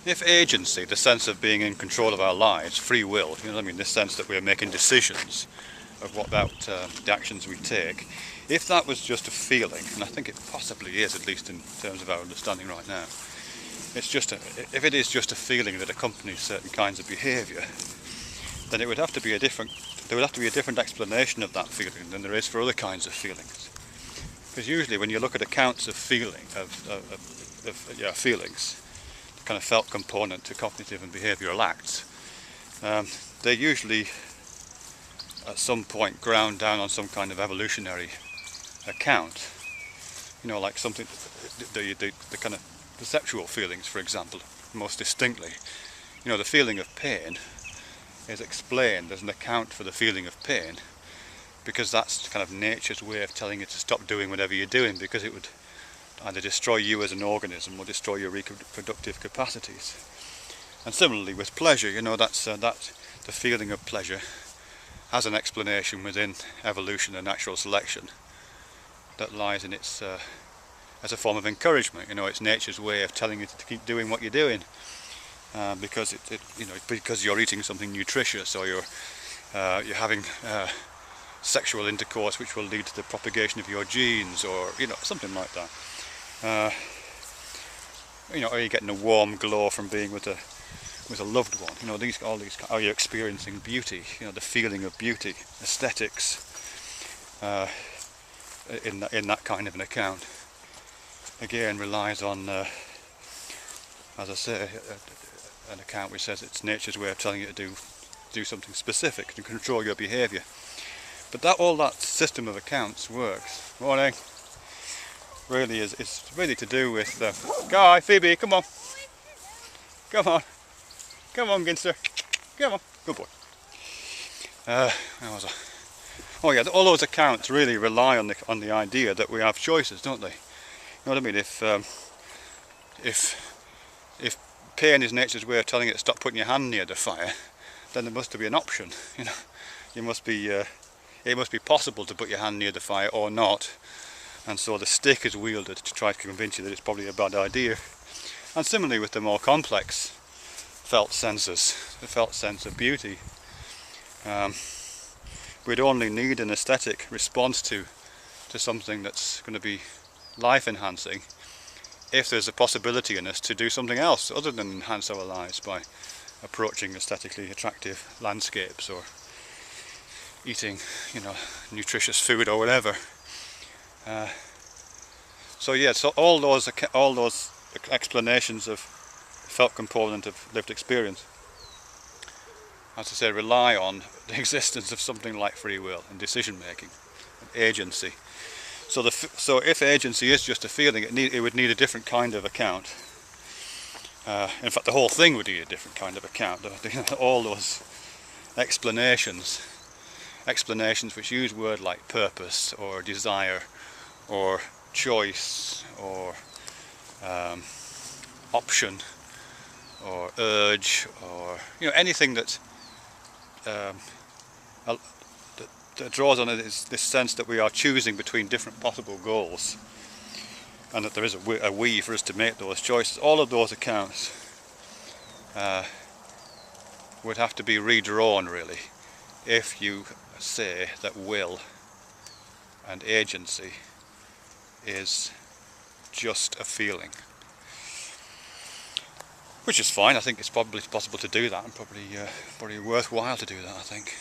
If agency, the sense of being in control of our lives, free will, you know what I mean, this sense that we're making decisions of what about the actions we take, if that was just a feeling, and I think it possibly is, at least in terms of our understanding right now, if it is just a feeling that accompanies certain kinds of behaviour, then there would have to be a different explanation of that feeling than there is for other kinds of feelings. Because usually when you look at accounts of feelings, the kind of felt component to cognitive and behavioural acts, they're usually at some point ground down on some kind of evolutionary account. You know, like something, the kind of perceptual feelings, for example, most distinctly. You know, the feeling of pain is explained as an account for the feeling of pain, because that's kind of nature's way of telling you to stop doing whatever you're doing, because it would either destroy you as an organism or destroy your reproductive capacities. And similarly with pleasure, you know, that the feeling of pleasure has an explanation within evolution and natural selection that lies in its as a form of encouragement. You know, it's nature's way of telling you to keep doing what you're doing, because because you're eating something nutritious, or you're having sexual intercourse which will lead to the propagation of your genes, or something like that. Or you're getting a warm glow from being with a loved one. You know, are you experiencing beauty? You know, the feeling of beauty, aesthetics, in that kind of an account. Again, relies on, as I say, an account which says it's nature's way of telling you to do something specific to control your behaviour. But all that system of accounts works. Morning. Really is really to do with Guy, Phoebe, come on, Ginster, come on, good boy. Oh yeah, all those accounts really rely on the idea that we have choices, don't they? You know what I mean? If pain is nature's way of telling you to stop putting your hand near the fire, then there must be an option. You know, it must be possible to put your hand near the fire or not. And so the stick is wielded to try to convince you that it's probably a bad idea. And similarly with the more complex felt senses, the felt sense of beauty, we'd only need an aesthetic response to something that's going to be life enhancing if there's a possibility in us to do something else other than enhance our lives by approaching aesthetically attractive landscapes or eating, nutritious food or whatever. So all those explanations of felt component of lived experience, as I say, rely on the existence of something like free will and decision making and agency. So if agency is just a feeling, it would need a different kind of account. In fact, the whole thing would need a different kind of account. All those explanations which use words like purpose or desire or choice or option or urge, or anything that draws on it is this sense that we are choosing between different possible goals, and that there is a we for us to make those choices. All of those accounts would have to be redrawn, really, if you say that will and agency is just a feeling. Which is fine. I think it's probably possible to do that, and probably worthwhile to do that, I think.